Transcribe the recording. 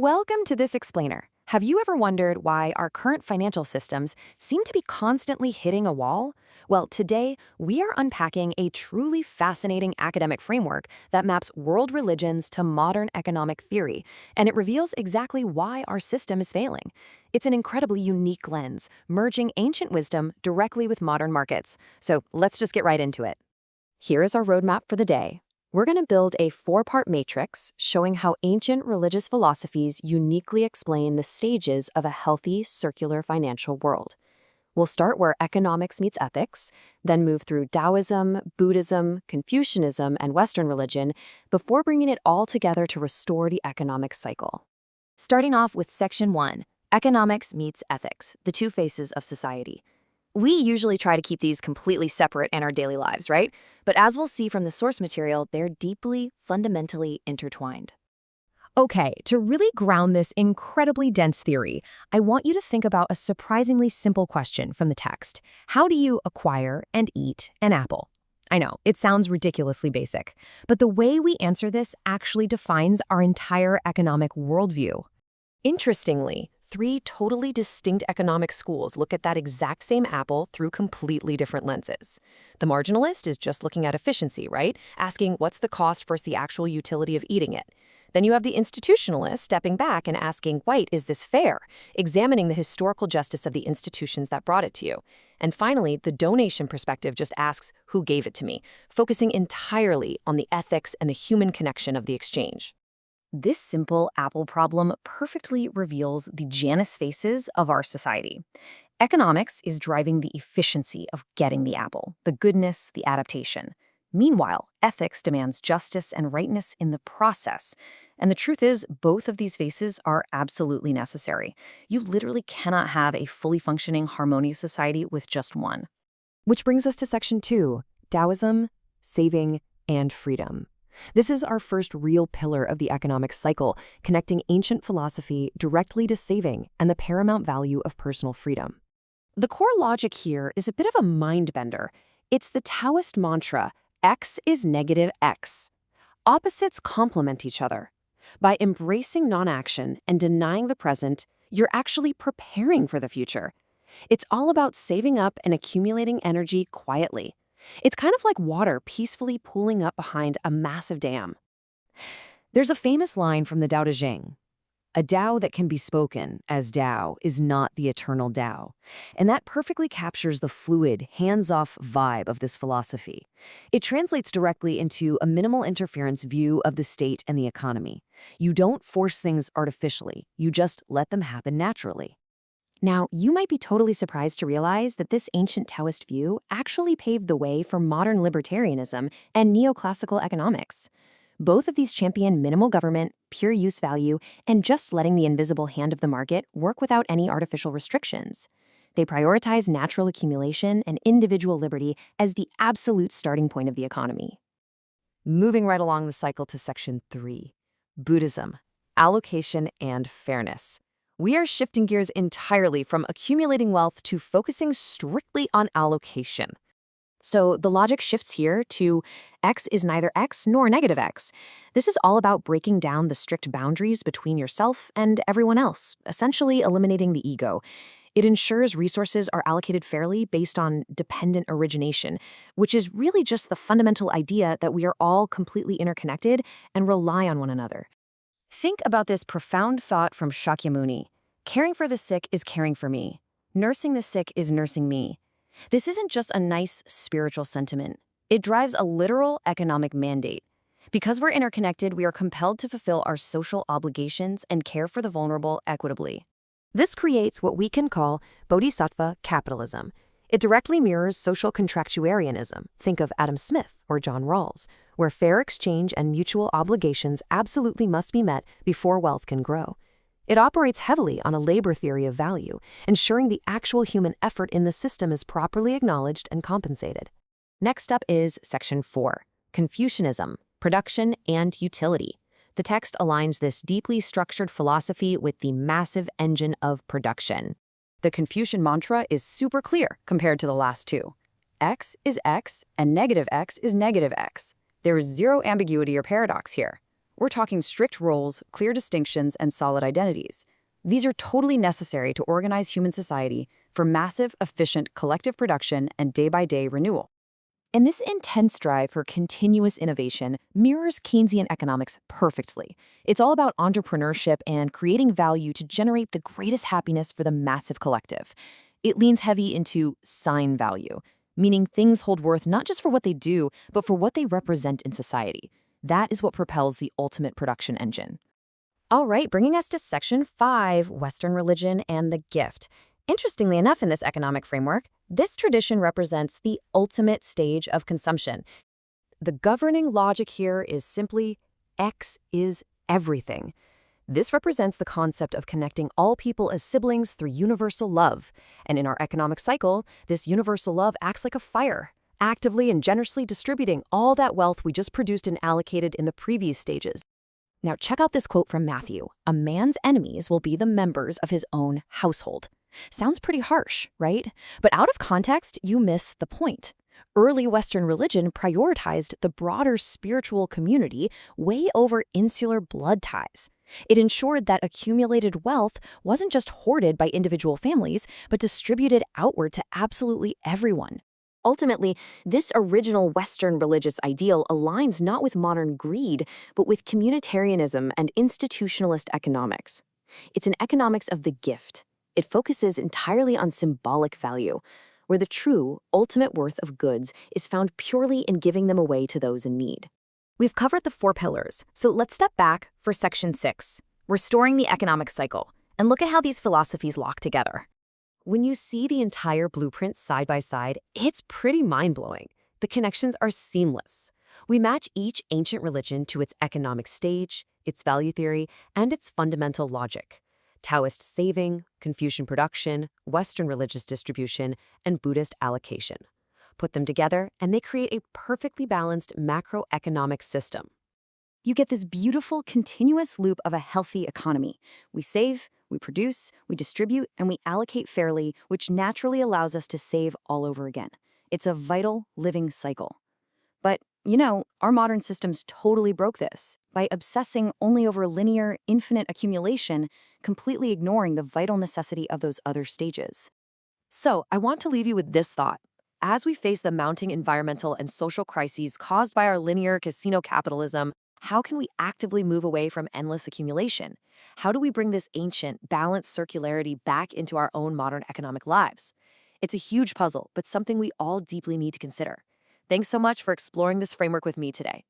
Welcome to this explainer. Have you ever wondered why our current financial systems seem to be constantly hitting a wall? Well, today we are unpacking a truly fascinating academic framework that maps world religions to modern economic theory, and it reveals exactly why our system is failing. It's an incredibly unique lens, merging ancient wisdom directly with modern markets. So let's just get right into it. Here is our roadmap for the day. We're going to build a four-part matrix showing how ancient religious philosophies uniquely explain the stages of a healthy, circular financial world. We'll start where economics meets ethics, then move through Taoism, Buddhism, Confucianism, and Western religion before bringing it all together to restore the economic cycle. Starting off with Section 1, Economics meets Ethics, the two faces of society. We usually try to keep these completely separate in our daily lives, right? But as we'll see from the source material, they're deeply, fundamentally intertwined. Okay, to really ground this incredibly dense theory, I want you to think about a surprisingly simple question from the text. How do you acquire and eat an apple? I know, it sounds ridiculously basic, but the way we answer this actually defines our entire economic worldview. Interestingly, three totally distinct economic schools look at that exact same apple through completely different lenses. The marginalist is just looking at efficiency, right? Asking what's the cost versus the actual utility of eating it. Then you have the institutionalist stepping back and asking, wait, is this fair? Examining the historical justice of the institutions that brought it to you. And finally, the donation perspective just asks, who gave it to me? Focusing entirely on the ethics and the human connection of the exchange. This simple apple problem perfectly reveals the Janus faces of our society. Economics is driving the efficiency of getting the apple, the goodness, the adaptation. Meanwhile, ethics demands justice and rightness in the process. And the truth is, both of these faces are absolutely necessary. You literally cannot have a fully functioning, harmonious society with just one. Which brings us to Section 2, Taoism, Saving, and Freedom. This is our first real pillar of the economic cycle, connecting ancient philosophy directly to saving and the paramount value of personal freedom. The core logic here is a bit of a mind-bender. It's the Taoist mantra, X is negative X. Opposites complement each other. By embracing non-action and denying the present, you're actually preparing for the future. It's all about saving up and accumulating energy quietly. It's kind of like water peacefully pooling up behind a massive dam. There's a famous line from the Tao Te Ching. A Tao that can be spoken as Tao is not the eternal Tao. And that perfectly captures the fluid, hands-off vibe of this philosophy. It translates directly into a minimal interference view of the state and the economy. You don't force things artificially, you just let them happen naturally. Now, you might be totally surprised to realize that this ancient Taoist view actually paved the way for modern libertarianism and neoclassical economics. Both of these champion minimal government, pure use value, and just letting the invisible hand of the market work without any artificial restrictions. They prioritize natural accumulation and individual liberty as the absolute starting point of the economy. Moving right along the cycle to Section 3, Buddhism, Allocation and Fairness. We are shifting gears entirely from accumulating wealth to focusing strictly on allocation. So the logic shifts here to X is neither X nor negative X. This is all about breaking down the strict boundaries between yourself and everyone else, essentially eliminating the ego. It ensures resources are allocated fairly based on dependent origination, which is really just the fundamental idea that we are all completely interconnected and rely on one another. Think about this profound thought from Shakyamuni. Caring for the sick is caring for me. Nursing the sick is nursing me. This isn't just a nice spiritual sentiment. It drives a literal economic mandate. Because we're interconnected, we are compelled to fulfill our social obligations and care for the vulnerable equitably. This creates what we can call bodhisattva capitalism. It directly mirrors social contractuarianism. Think of Adam Smith or John Rawls, where fair exchange and mutual obligations absolutely must be met before wealth can grow. It operates heavily on a labor theory of value, ensuring the actual human effort in the system is properly acknowledged and compensated. Next up is Section 4, Confucianism, Production and Utility. The text aligns this deeply structured philosophy with the massive engine of production. The Confucian mantra is super clear compared to the last two. X is X and negative X is negative X. There is zero ambiguity or paradox here. We're talking strict roles, clear distinctions, and solid identities. These are totally necessary to organize human society for massive, efficient collective production and day-by-day renewal. And this intense drive for continuous innovation mirrors Keynesian economics perfectly. It's all about entrepreneurship and creating value to generate the greatest happiness for the massive collective. It leans heavy into sign value, meaning things hold worth not just for what they do, but for what they represent in society. That is what propels the ultimate production engine. All right, bringing us to Section 5, Western religion and the gift. Interestingly enough, in this economic framework, this tradition represents the ultimate stage of consumption. The governing logic here is simply X is everything. This represents the concept of connecting all people as siblings through universal love. And in our economic cycle, this universal love acts like a fire, actively and generously distributing all that wealth we just produced and allocated in the previous stages. Now, check out this quote from Matthew. A man's enemies will be the members of his own household. Sounds pretty harsh, right? But out of context, you miss the point. Early Western religion prioritized the broader spiritual community way over insular blood ties. It ensured that accumulated wealth wasn't just hoarded by individual families, but distributed outward to absolutely everyone. Ultimately, this original Western religious ideal aligns not with modern greed, but with communitarianism and institutionalist economics. It's an economics of the gift. It focuses entirely on symbolic value, where the true, ultimate worth of goods is found purely in giving them away to those in need. We've covered the 4 pillars, so let's step back for Section 6, restoring the economic cycle, and look at how these philosophies lock together. When you see the entire blueprint side by side, it's pretty mind-blowing. The connections are seamless. We match each ancient religion to its economic stage, its value theory, and its fundamental logic. Taoist saving, Confucian production, Western religious distribution, and Buddhist allocation. Put them together, and they create a perfectly balanced macroeconomic system. You get this beautiful, continuous loop of a healthy economy. We save, we produce, we distribute, and we allocate fairly, which naturally allows us to save all over again. It's a vital, living cycle. But, our modern systems totally broke this by obsessing only over linear, infinite accumulation, completely ignoring the vital necessity of those other stages. So, I want to leave you with this thought. As we face the mounting environmental and social crises caused by our linear casino capitalism, how can we actively move away from endless accumulation? How do we bring this ancient, balanced circularity back into our own modern economic lives? It's a huge puzzle, but something we all deeply need to consider. Thanks so much for exploring this framework with me today.